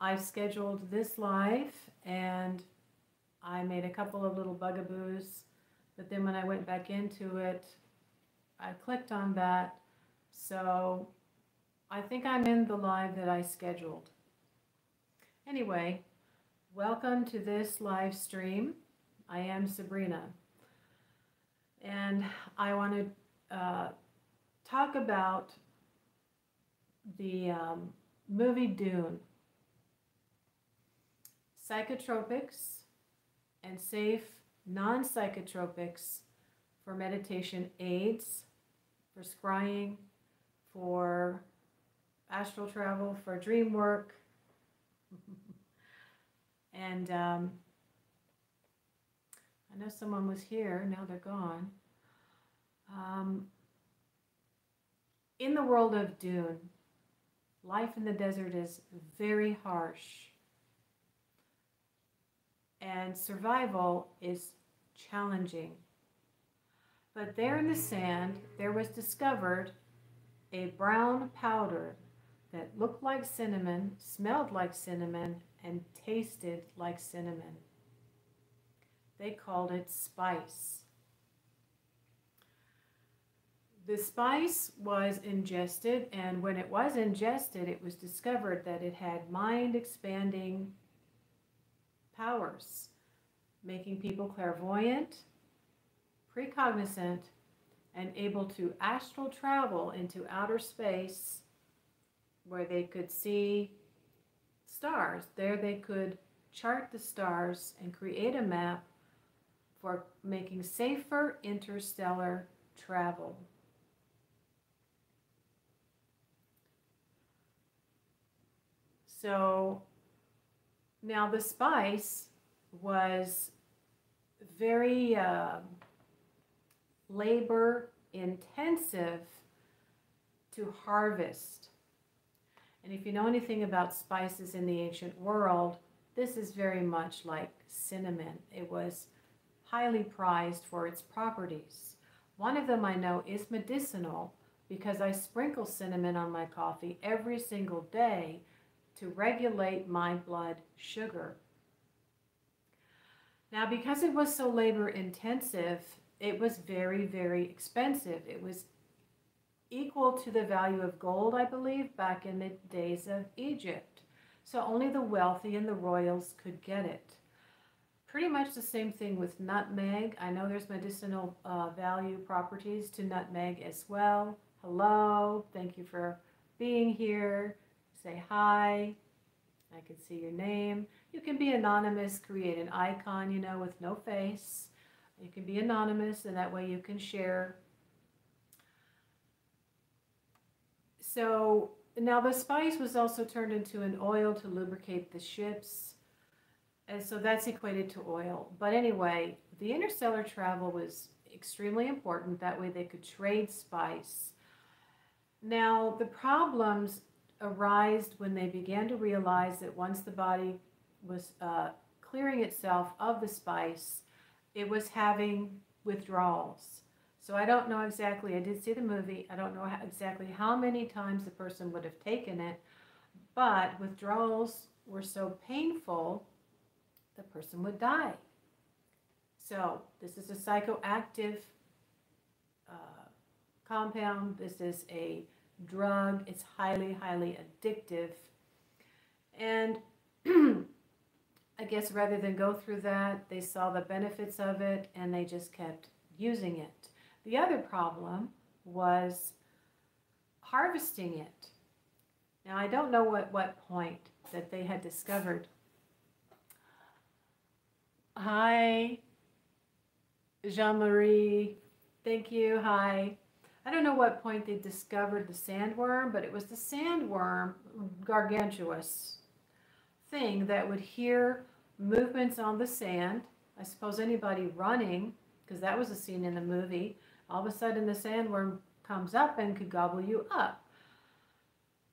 I've scheduled this live and I made a couple of little bugaboos, but then when I went back into it, I clicked on that. So I think I'm in the live that I scheduled. Anyway, welcome to this live stream. I am Sabrina, and I want to talk about the movie Dune, psychotropics and safe non-psychotropics for meditation aids, for scrying, for astral travel, for dream work. And I know someone was here, now they're gone. In the world of Dune, life in the desert is very harsh, and survival is challenging. But there in the sand, there was discovered a brown powder that looked like cinnamon, smelled like cinnamon, and tasted like cinnamon. They called it spice. The spice was ingested, and when it was ingested, it was discovered that it had mind-expanding powers, making people clairvoyant, precognizant, and able to astral travel into outer space where they could see stars. There they could chart the stars and create a map for making safer interstellar travel. So now the spice was very labor intensive to harvest. And if you know anything about spices in the ancient world, this is very much like cinnamon. It was highly prized for its properties. One of them I know is medicinal because I sprinkle cinnamon on my coffee every single day to regulate my blood sugar. Now, because it was so labor intensive, it was very, very expensive. It was equal to the value of gold, I believe, back in the days of Egypt. So only the wealthy and the royals could get it. Pretty much the same thing with nutmeg. I know there's medicinal value properties to nutmeg as well. Hello, thank you for being here. Say hi. I can see your name. You can be anonymous, create an icon, you know, with no face. You can be anonymous, and that way you can share. So now the spice was also turned into an oil to lubricate the ships. And so that's equated to oil. But anyway, the interstellar travel was extremely important. That way they could trade spice. Now the problems arised when they began to realize that once the body was clearing itself of the spice, it was having withdrawals. So I don't know exactly, I did see the movie, I don't know exactly how many times the person would have taken it, but withdrawals were so painful, the person would die. So this is a psychoactive compound. This is a drug. It's highly, highly addictive. And I guess rather than go through that, they saw the benefits of it and they just kept using it. The other problem was harvesting it. Now, I don't know at what point that they had discovered. Hi, Jean-Marie. Thank you. Hi. I don't know what point they discovered the sandworm, but it was the sandworm, gargantuous thing that would hear movements on the sand. I suppose anybody running, because that was a scene in the movie, all of a sudden the sandworm comes up and could gobble you up.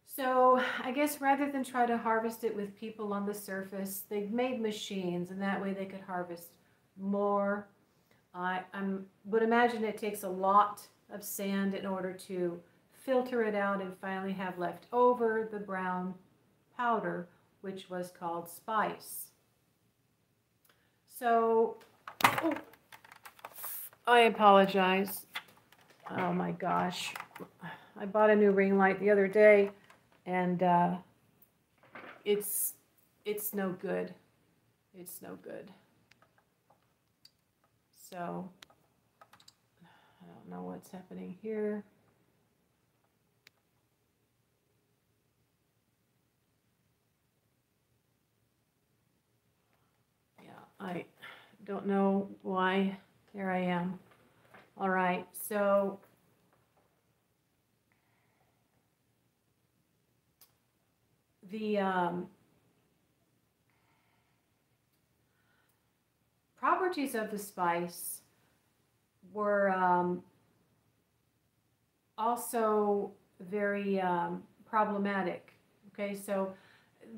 So I guess rather than try to harvest it with people on the surface, they made machines, and that way they could harvest more. I would imagine it takes a lot of sand in order to filter it out and finally have left over the brown powder which was called spice. So, oh, I apologize. Oh my gosh. I bought a new ring light the other day, and it's no good. It's no good. So, I don't know what's happening here. Yeah, I don't know why. There I am. All right, so the properties of the spice were also very problematic. Okay, so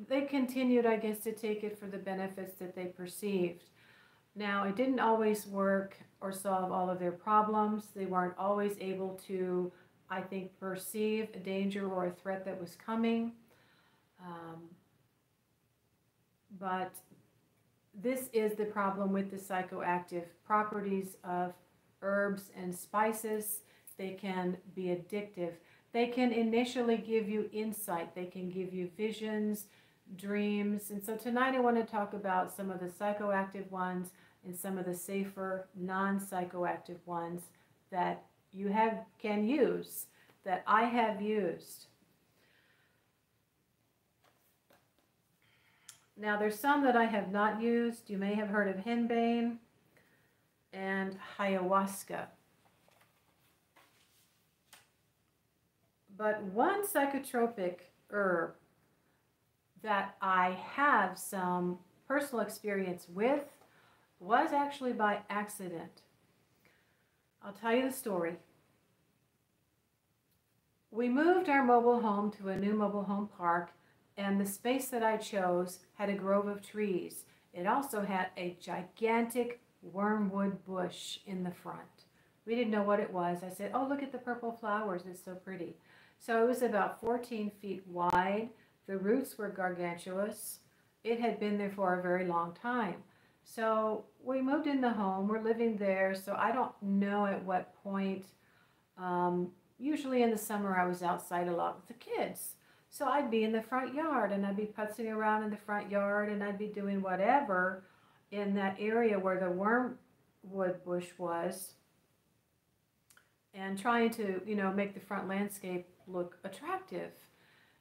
they continued, I guess, to take it for the benefits that they perceived. Now, it didn't always work or solve all of their problems. They weren't always able to, I think, perceive a danger or a threat that was coming. But this is the problem with the psychoactive properties of herbs and spices. They can be addictive. They can initially give you insight. They can give you visions, dreams. And so tonight I want to talk about some of the psychoactive ones and some of the safer non-psychoactive ones that you can use, that I have used. Now there's some that I have not used. You may have heard of henbane and ayahuasca. But one psychotropic herb that I have some personal experience with was actually by accident. I'll tell you the story. We moved our mobile home to a new mobile home park, and the space that I chose had a grove of trees. It also had a gigantic wormwood bush in the front. We didn't know what it was. I said, oh, look at the purple flowers. It's so pretty. So it was about 14 feet wide. The roots were gargantuous. It had been there for a very long time. So we moved in the home. We're living there. So I don't know at what point. Usually in the summer I was outside a lot with the kids. So I'd be in the front yard, and I'd be putzing around in the front yard, and I'd be doing whatever in that area where the wormwood bush was, and trying to, make the front landscape look attractive.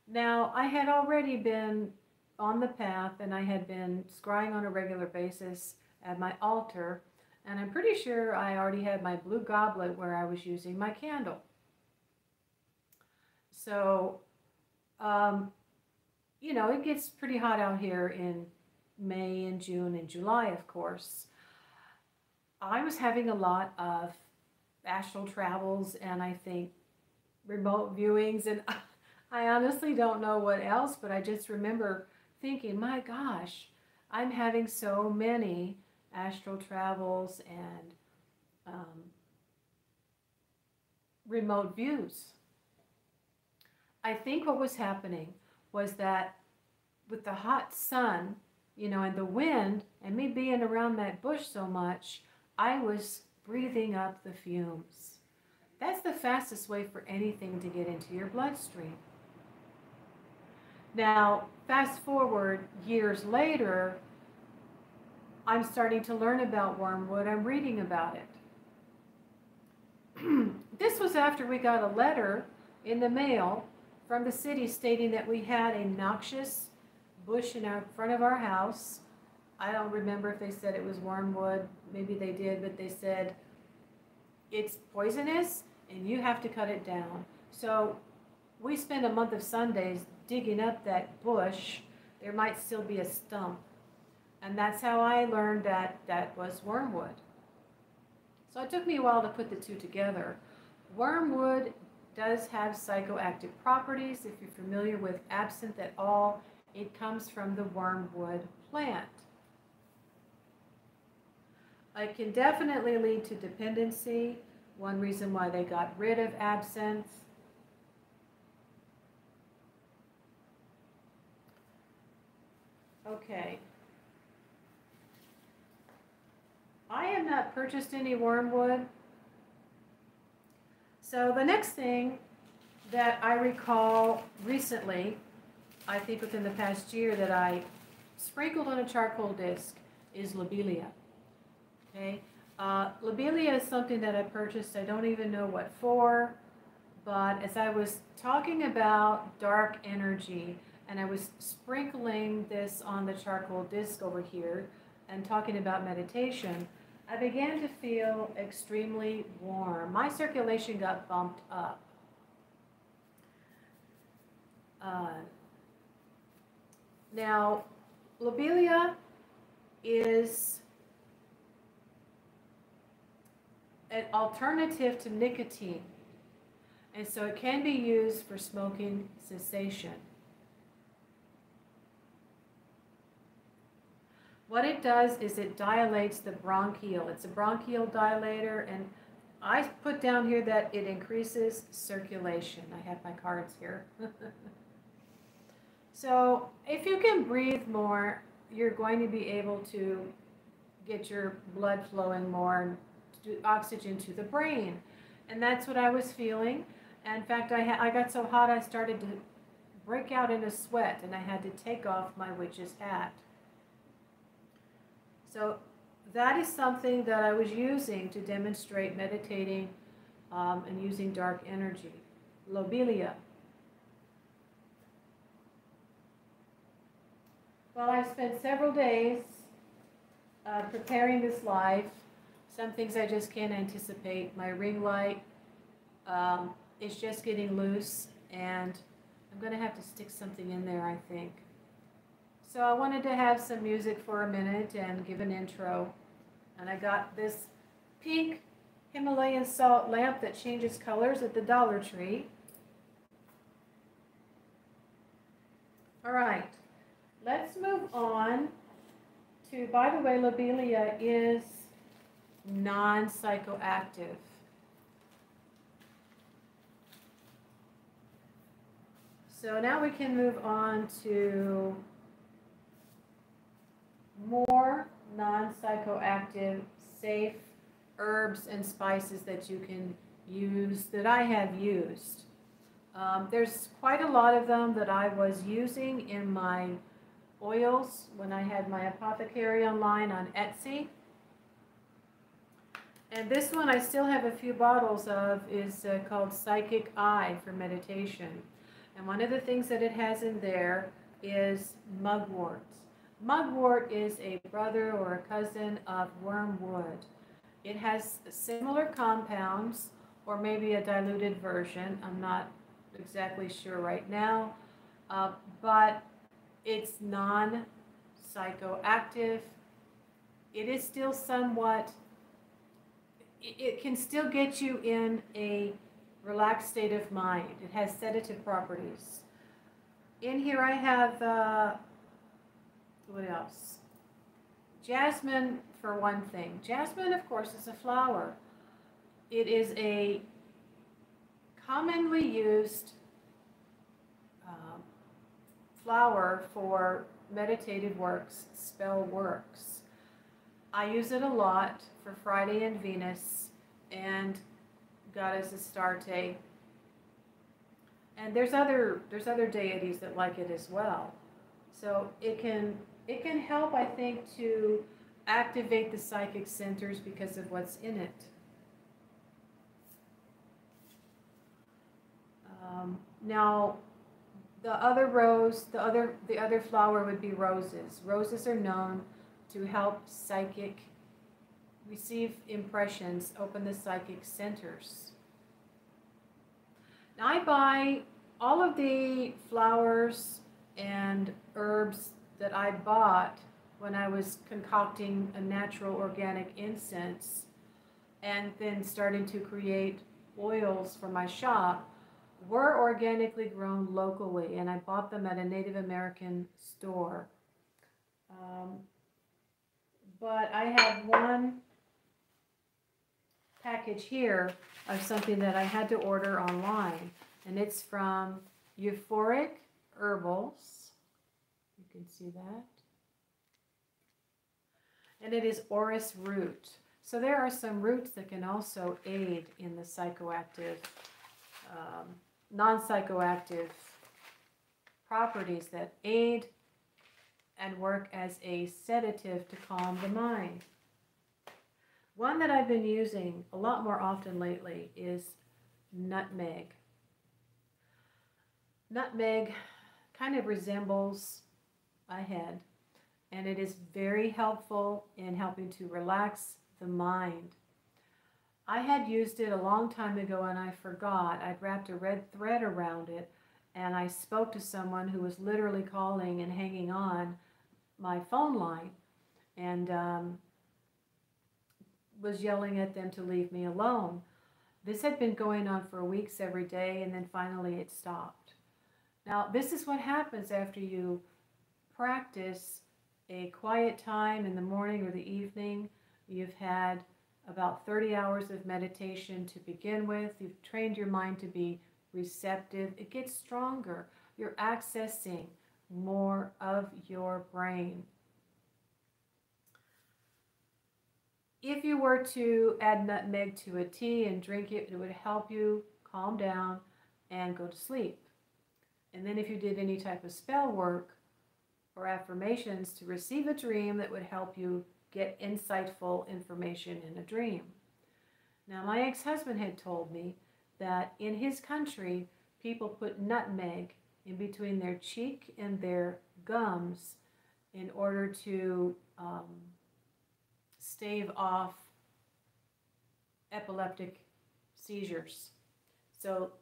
Now, I had already been on the path, and I had been scrying on a regular basis at my altar, and I'm pretty sure I already had my blue goblet where I was using my candle. So, it gets pretty hot out here in May and June and July, of course. I was having a lot of astral travels, and I think remote viewings, and I honestly don't know what else, but I just remember thinking, my gosh, I'm having so many astral travels and remote views. I think what was happening was that with the hot sun, and the wind, and me being around that bush so much, I was breathing up the fumes. That's the fastest way for anything to get into your bloodstream. Now, fast forward years later, I'm starting to learn about wormwood. I'm reading about it. This was after we got a letter in the mail from the city stating that we had a noxious bush in front of our house. I don't remember if they said it was wormwood. Maybe they did, but they said it's poisonous and you have to cut it down. So we spent a month of Sundays digging up that bush. There might still be a stump. And that's how I learned that that was wormwood. So it took me a while to put the two together. Wormwood does have psychoactive properties. If you're familiar with absinthe at all, it comes from the wormwood plant. It can definitely lead to dependency. One reason why they got rid of absinthe. Okay. I have not purchased any wormwood. So the next thing that I recall recently, I think within the past year, that I sprinkled on a charcoal disc is lobelia. Okay, lobelia is something that I purchased. I don't even know what for, but as I was talking about dark energy and I was sprinkling this on the charcoal disc over here and talking about meditation, I began to feel extremely warm. My circulation got bumped up. Now, lobelia is an alternative to nicotine, and so it can be used for smoking cessation. What it does is it dilates the bronchial. It's a bronchial dilator, and I put down here that it increases circulation. I have my cards here. So if you can breathe more, you're going to be able to get your blood flowing more and do oxygen to the brain. And that's what I was feeling. And in fact, I got so hot I started to break out in a sweat, and I had to take off my witch's hat. So that is something that I was using to demonstrate meditating and using dark energy. Lobelia. Well, I spent several days preparing this live. Some things I just can't anticipate. My ring light is just getting loose, and I'm going to have to stick something in there, I think. So I wanted to have some music for a minute and give an intro. And I got this pink Himalayan salt lamp that changes colors at the Dollar Tree. All right, let's move on to, by the way, lobelia is non-psychoactive. So now we can move on to more non-psychoactive, safe herbs and spices that you can use, that I have used. There's quite a lot of them that I was using in my oils when I had my apothecary online on Etsy. And this one I still have a few bottles of is called Psychic Eye for meditation. And one of the things that it has in there is mugwort. Mugwort is a brother or a cousin of wormwood. It has similar compounds, or maybe a diluted version. I'm not exactly sure right now, but it's non-psychoactive. It is still somewhat, it can still get you in a relaxed state of mind. It has sedative properties. In here I have, what else? Jasmine, for one thing. Jasmine, of course, is a flower. It is a commonly used flower for meditative works, spell works. I use it a lot for Friday and Venus and Goddess Astarte. And there's other deities that like it as well. So it can help, I think, to activate the psychic centers because of what's in it. Now, the other rose, the other flower would be roses. Roses are known to help psychic receive impressions, open the psychic centers. Now, I buy all of the flowers and herbs that I bought when I was concocting a natural organic incense and then starting to create oils for my shop were organically grown locally, and I bought them at a Native American store. But I have one package here of something that I had to order online, and it's from Euphoric Herbals. You can see that. and it is orris root. So there are some roots that can also aid in the psychoactive, non-psychoactive properties that aid and work as a sedative to calm the mind. One that I've been using a lot more often lately is nutmeg. Nutmeg kind of resembles a head, and it is very helpful in helping to relax the mind. I had used it a long time ago and I forgot. I'd wrapped a red thread around it, and I spoke to someone who was literally calling and hanging on my phone line, and was yelling at them to leave me alone. This had been going on for weeks every day, and then finally it stopped. Now, this is what happens after you practice a quiet time in the morning or the evening. You've had about 30 hours of meditation to begin with. You've trained your mind to be receptive. It gets stronger. You're accessing more of your brain. If you were to add nutmeg to a tea and drink it, it would help you calm down and go to sleep. And then if you did any type of spell work or affirmations to receive a dream, that would help you get insightful information in a dream. Now, my ex-husband had told me that in his country, people put nutmeg in between their cheek and their gums in order to stave off epileptic seizures. So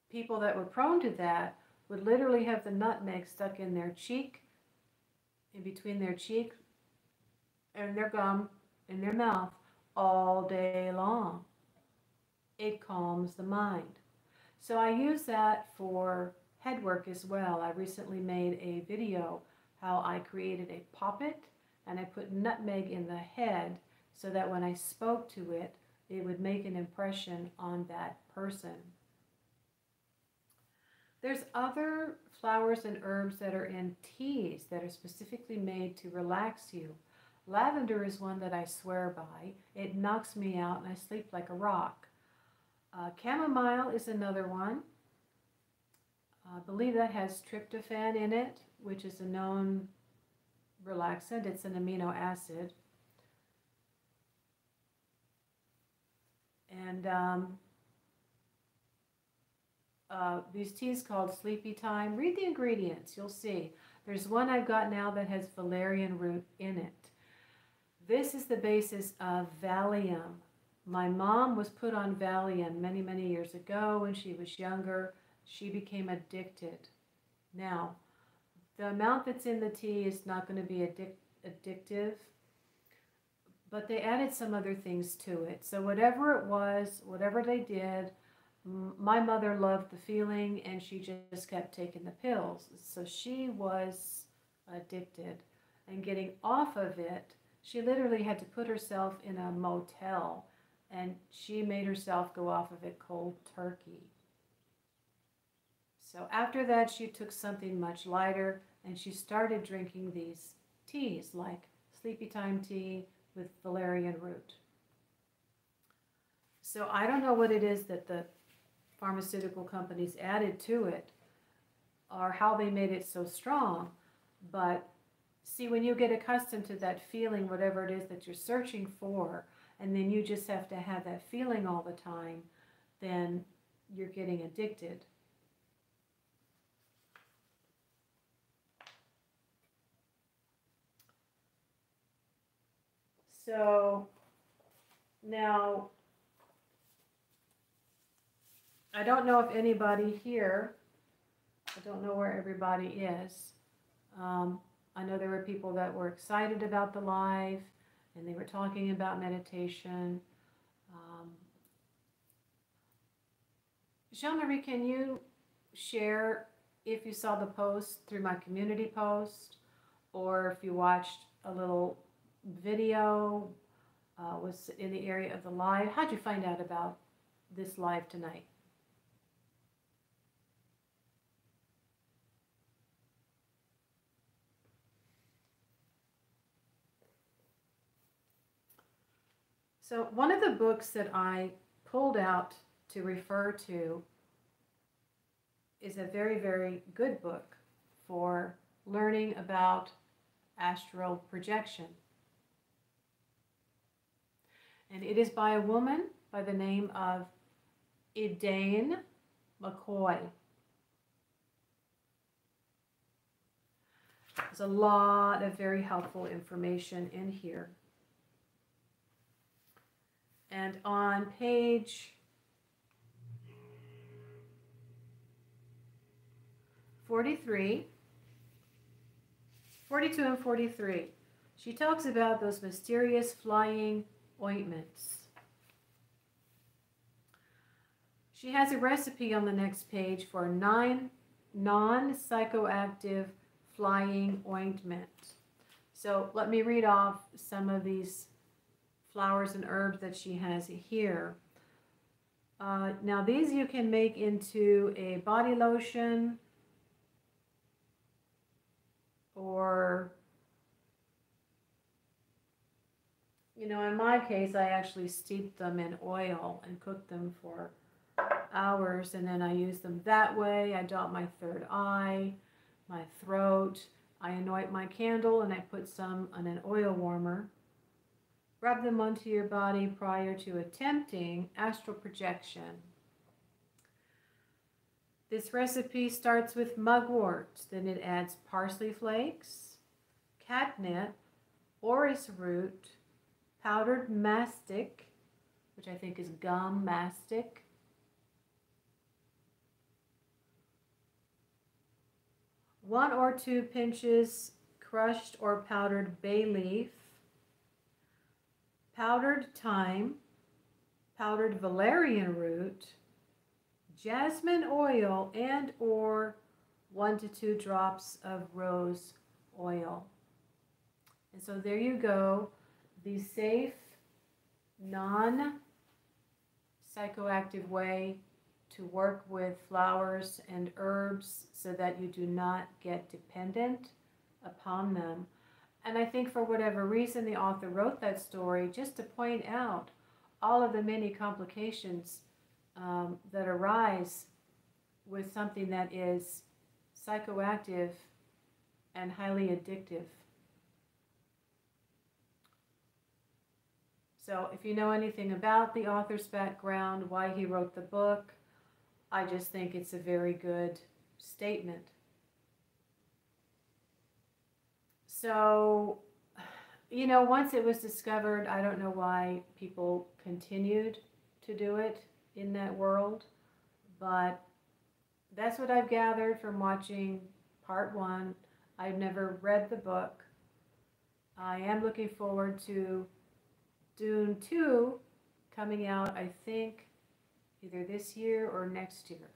people that were prone to that would literally have the nutmeg stuck in their cheek, in between their cheek and their gum, in their mouth, all day long. It calms the mind. So I use that for head work as well. I recently made a video how I created a poppet, and I put nutmeg in the head so that when I spoke to it, it would make an impression on that person. There's other flowers and herbs that are in teas that are specifically made to relax you. Lavender is one that I swear by. It knocks me out and I sleep like a rock. Chamomile is another one. I believe that has tryptophan in it, which is a known relaxant. It's an amino acid. And these teas called Sleepy Time. Read the ingredients, you'll see. There's one I've got now that has valerian root in it. This is the basis of Valium. My mom was put on Valium many, many years ago when she was younger. She became addicted. Now, the amount that's in the tea is not going to be addictive, but they added some other things to it. So whatever it was, whatever they did, my mother loved the feeling and she just kept taking the pills. So she was addicted, and getting off of it, she literally had to put herself in a motel, and she made herself go off of it cold turkey. So after that, she took something much lighter, and she started drinking these teas, like Sleepy Time tea with valerian root. So I don't know what it is that the pharmaceutical companies added to it, or how they made it so strong, but see, when you get accustomed to that feeling, whatever it is that you're searching for, and then you just have to have that feeling all the time, then you're getting addicted. So now, I don't know if anybody here, I don't know where everybody is. I know there were people that were excited about the live, and they were talking about meditation. Jean-Marie, can you share if you saw the post through my community post, or if you watched a little video, was in the area of the live? How'd you find out about this live tonight? So one of the books that I pulled out to refer to is a very, very good book for learning about astral projection. And it is by a woman by the name of Elaine McCoy. There's a lot of very helpful information in here. And on page 42 and 43, she talks about those mysterious flying ointments. She has a recipe on the next page for 9 non-psychoactive flying ointment. So let me read off some of these flowers and herbs that she has here. Now these you can make into a body lotion, or, you know, in my case, I actually steep them in oil and cook them for hours, and then I use them that way. I dot my third eye, my throat. I anoint my candle and I put some on an oil warmer. Rub them onto your body prior to attempting astral projection. This recipe starts with mugwort, then it adds parsley flakes, catnip, orris root, powdered mastic, which I think is gum mastic, one or two pinches crushed or powdered bay leaf, powdered thyme, powdered valerian root, jasmine oil, and or 1 to 2 drops of rose oil. And so there you go, the safe, non-psychoactive way to work with flowers and herbs so that you do not get dependent upon them. And I think for whatever reason the author wrote that story just to point out all of the many complications that arise with something that is psychoactive and highly addictive. So if you know anything about the author's background, why he wrote the book, I just think it's a very good statement. So, you know, once it was discovered, I don't know why people continued to do it in that world, but that's what I've gathered from watching part 1. I've never read the book. I am looking forward to Dune 2 coming out, I think, either this year or next year.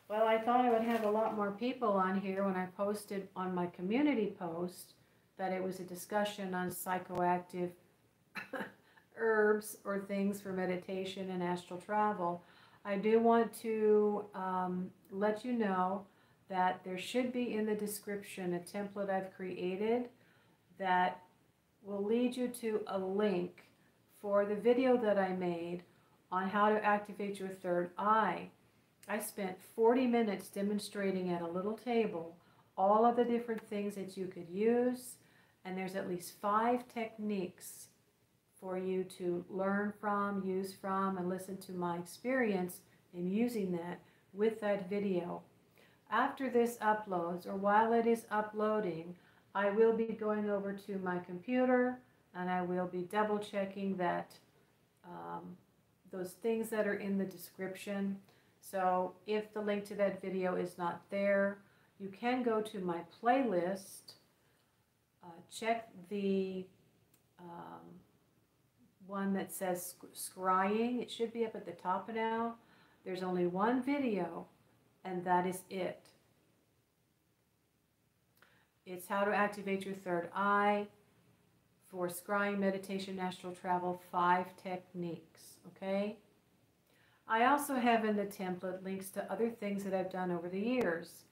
Well, I thought I would have a lot more people on here when I posted on my community post that it was a discussion on psychoactive herbs or things for meditation and astral travel. I do want to let you know that there should be in the description a template I've created that will lead you to a link for the video that I made on how to activate your third eye. I spent 40 minutes demonstrating at a little table all of the different things that you could use, and there's at least 5 techniques for you to learn from, use from, and listen to my experience in using that with that video. After this uploads, or while it is uploading, I will be going over to my computer and I will be double checking that those things that are in the description. So if the link to that video is not there, you can go to my playlist, check the one that says scrying. It should be up at the top now. There's only one video, and that is it. It's how to activate your third eye for scrying, meditation, astral travel, 5 techniques, okay? I also have in the template links to other things that I've done over the years.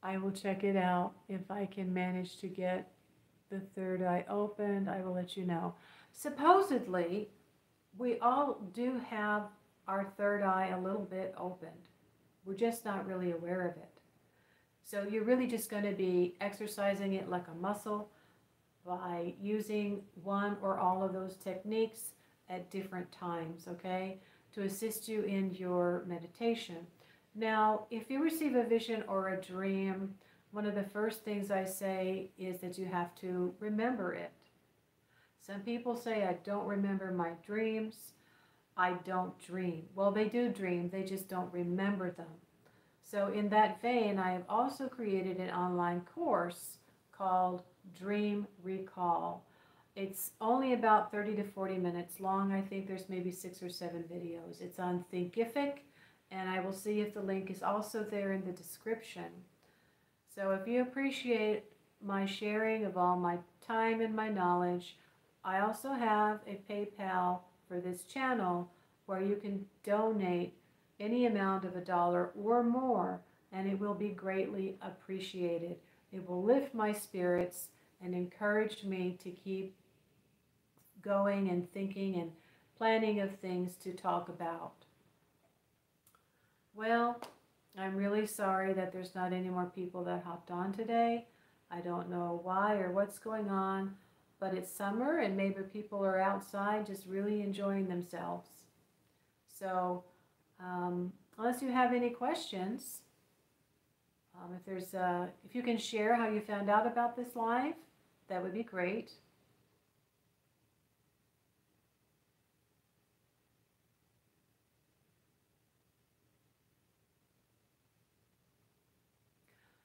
I will check it out. If I can manage to get the third eye opened, I will let you know. Supposedly, we all do have our third eye a little bit opened. We're just not really aware of it. So you're really just going to be exercising it like a muscle by using one or all of those techniques at different times, okay, to assist you in your meditation. Now, if you receive a vision or a dream, one of the first things I say is that you have to remember it. Some people say, I don't remember my dreams. I don't dream. Well, they do dream, they just don't remember them. So in that vein, I have also created an online course called Dream Recall. It's only about 30 to 40 minutes long. I think there's maybe 6 or 7 videos. It's on Thinkific, and I will see if the link is also there in the description. So if you appreciate my sharing of all my time and my knowledge, I also have a PayPal for this channel where you can donate any amount of $1 or more, and it will be greatly appreciated. It will lift my spirits and encourage me to keep going and thinking and planning of things to talk about. Well, I'm really sorry that there's not any more people that hopped on today. I don't know why or what's going on, but it's summer and maybe people are outside just really enjoying themselves. So unless you have any questions, if you can share how you found out about this live, that would be great.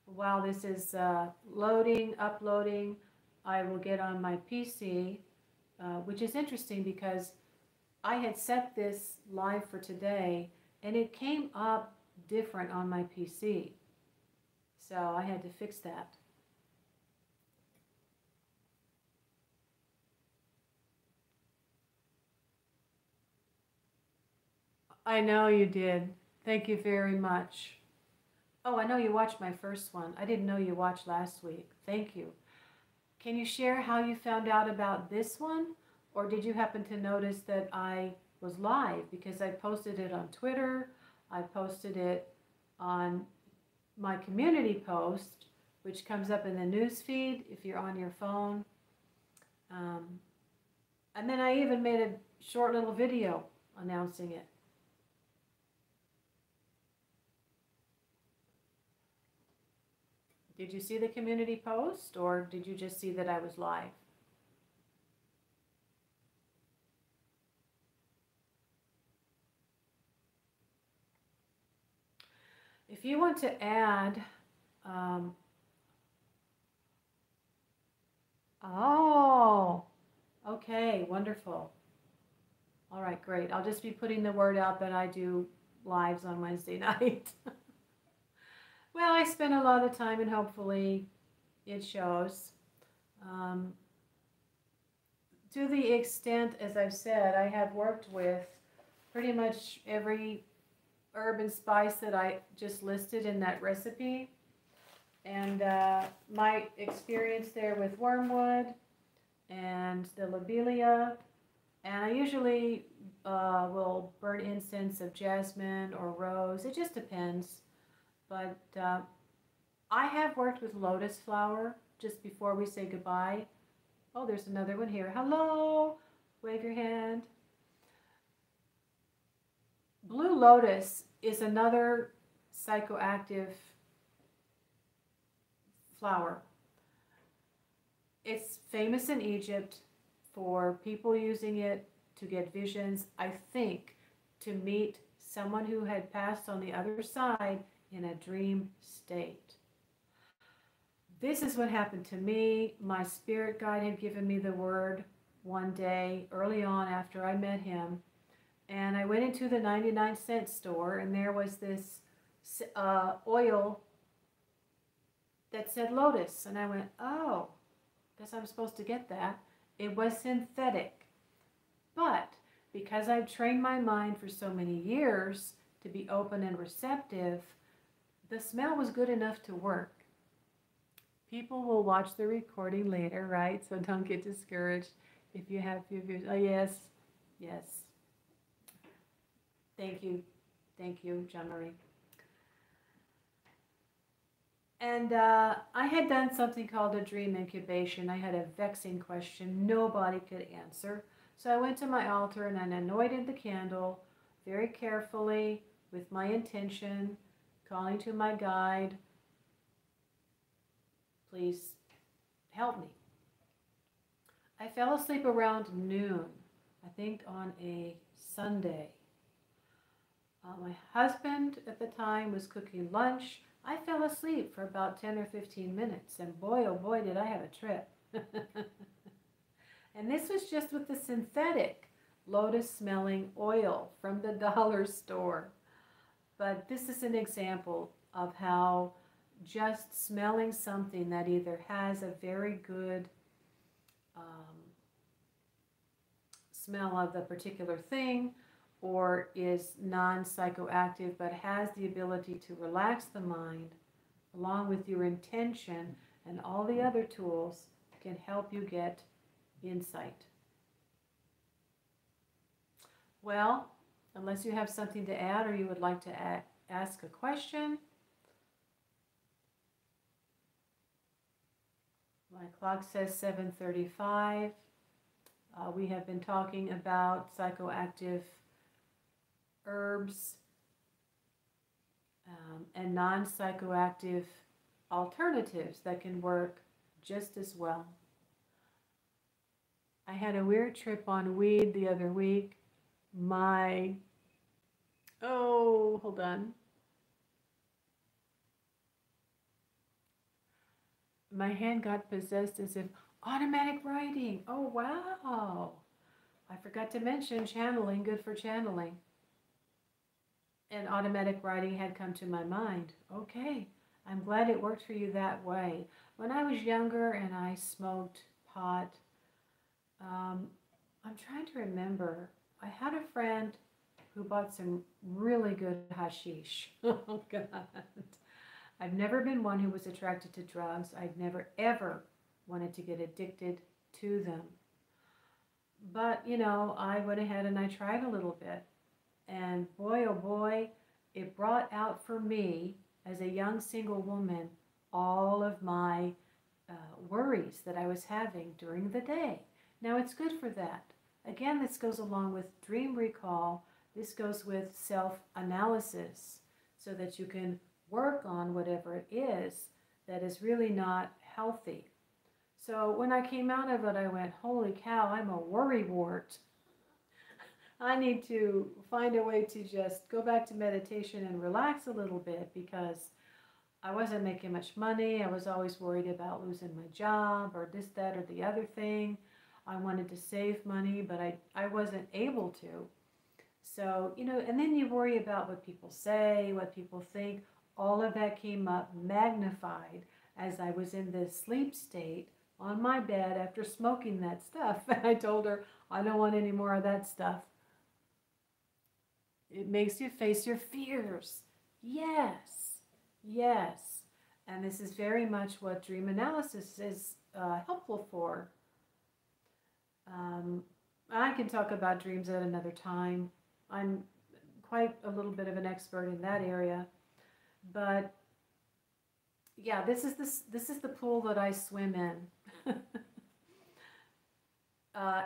While this is uploading, I will get on my PC, which is interesting because I had set this live for today and it came up different on my PC. So I had to fix that. I know you did. Thank you very much. Oh, I know you watched my first one. I didn't know you watched last week. Thank you. Can you share how you found out about this one? Or did you happen to notice that I was live? Because I posted it on Twitter. I posted it on my community post, which comes up in the news feed if you're on your phone. And then I even made a short little video announcing it. Did you see the community post, or did you just see that I was live? If you want to add, oh, okay, wonderful. All right, great. I'll just be putting the word out that I do lives on Wednesday night. Well, I spend a lot of time and hopefully it shows. To the extent, as I've said, I have worked with pretty much every herb and spice that I just listed in that recipe. And my experience there with wormwood and the lobelia. And I usually will burn incense of jasmine or rose. It just depends. But I have worked with lotus flower just before we say goodbye. Oh, there's another one here. Hello. Wave your hand. Blue lotus is another psychoactive flower. It's famous in Egypt for people using it to get visions, I think, to meet someone who had passed on the other side in a dream state. This is what happened to me. My spirit guide had given me the word one day early on after I met him. And I went into the 99-cent store and there was this oil that said lotus. And I went, oh, guess I'm supposed to get that. It was synthetic. But because I've trained my mind for so many years to be open and receptive, the smell was good enough to work. People will watch the recording later, right? So don't get discouraged if you have few views. Oh, yes. Yes. Thank you. Thank you, Jean Marie. And I had done something called a dream incubation. I had a vexing question nobody could answer. So I went to my altar and I anointed the candle very carefully with my intention, calling to my guide, please help me. I fell asleep around noon, I think on a Sunday. My husband at the time was cooking lunch. I fell asleep for about 10 or 15 minutes, and boy, oh boy, did I have a trip. And this was just with the synthetic lotus-smelling oil from the dollar store. But this is an example of how just smelling something that either has a very good smell of the particular thing, or is non-psychoactive but has the ability to relax the mind, along with your intention and all the other tools, can help you get insight. Well, unless you have something to add or you would like to ask a question. My clock says 7:35. We have been talking about psychoactive herbs and non-psychoactive alternatives that can work just as well. I had a weird trip on weed the other week. Hold on. My hand got possessed as if automatic writing. Oh, wow. I forgot to mention channeling, good for channeling. And automatic writing had come to my mind. Okay, I'm glad it worked for you that way. When I was younger and I smoked pot, I'm trying to remember. I had a friend who bought some really good hashish. Oh, God. I've never been one who was attracted to drugs. I've never, ever wanted to get addicted to them. But, you know, I went ahead and I tried a little bit. And boy, oh boy, it brought out for me, as a young single woman, all of my worries that I was having during the day. Now, it's good for that. Again, this goes along with dream recall. This goes with self-analysis so that you can work on whatever it is that is really not healthy. So when I came out of it, I went, holy cow, I'm a worrywart. I need to find a way to just go back to meditation and relax a little bit, because I wasn't making much money. I was always worried about losing my job or this, that, or the other thing. I wanted to save money, but I wasn't able to. So, you know, and then you worry about what people say, what people think. All of that came up magnified as I was in this sleep state on my bed after smoking that stuff. And I told her, I don't want any more of that stuff. It makes you face your fears. Yes, yes. And this is very much what dream analysis is helpful for. I can talk about dreams at another time. I'm quite a little bit of an expert in that area. But yeah, this is the pool that I swim in.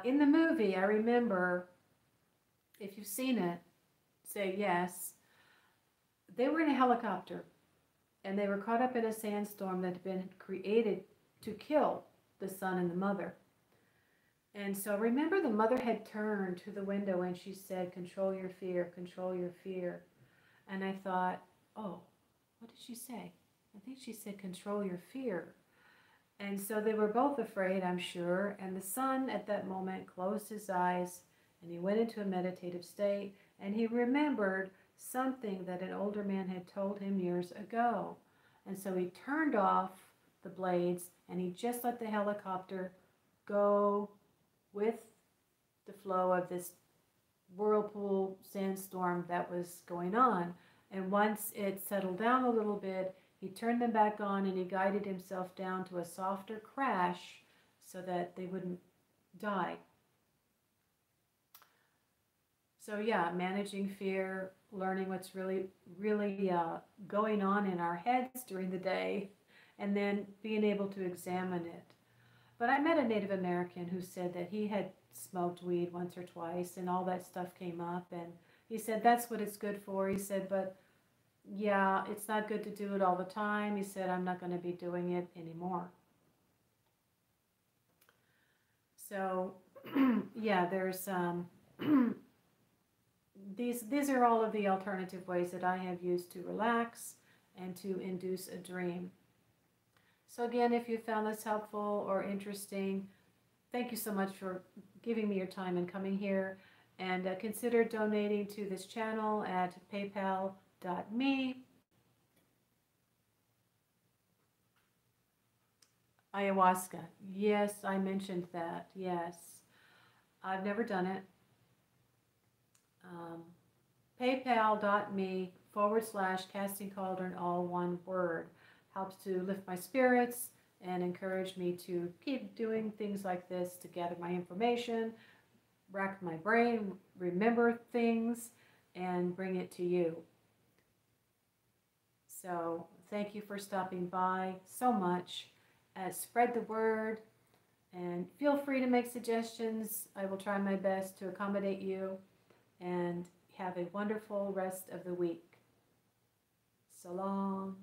In the movie, I remember, if you've seen it, say yes. They were in a helicopter, and they were caught up in a sandstorm that had been created to kill the son and the mother. And so remember, the mother had turned to the window and she said, control your fear, control your fear. And I thought, oh, what did she say? I think she said, control your fear. And so they were both afraid, I'm sure. And the son at that moment closed his eyes and he went into a meditative state, and he remembered something that an older man had told him years ago. And so he turned off the blades and he just let the helicopter go with the flow of this whirlpool sandstorm that was going on. And once it settled down a little bit, He turned them back on and he guided himself down to a softer crash so that they wouldn't die. So yeah, managing fear, learning what's really going on in our heads during the day, and then being able to examine it. But I met a Native American who said that he had smoked weed once or twice and all that stuff came up, and he said that's what it's good for. He said, but yeah, it's not good to do it all the time. He said, I'm not going to be doing it anymore. So yeah, there's these are all of the alternative ways that I have used to relax and to induce a dream. So again, if you found this helpful or interesting, thank you so much for giving me your time and coming here. And consider donating to this channel at paypal.me. Ayahuasca. Yes, I mentioned that. Yes. I've never done it. PayPal.me/Casting Cauldron, all one word. Helps to lift my spirits and encourage me to keep doing things like this to gather my information, rack my brain, remember things, and bring it to you. So thank you for stopping by so much. Spread the word and feel free to make suggestions. I will try my best to accommodate you, and have a wonderful rest of the week. So long.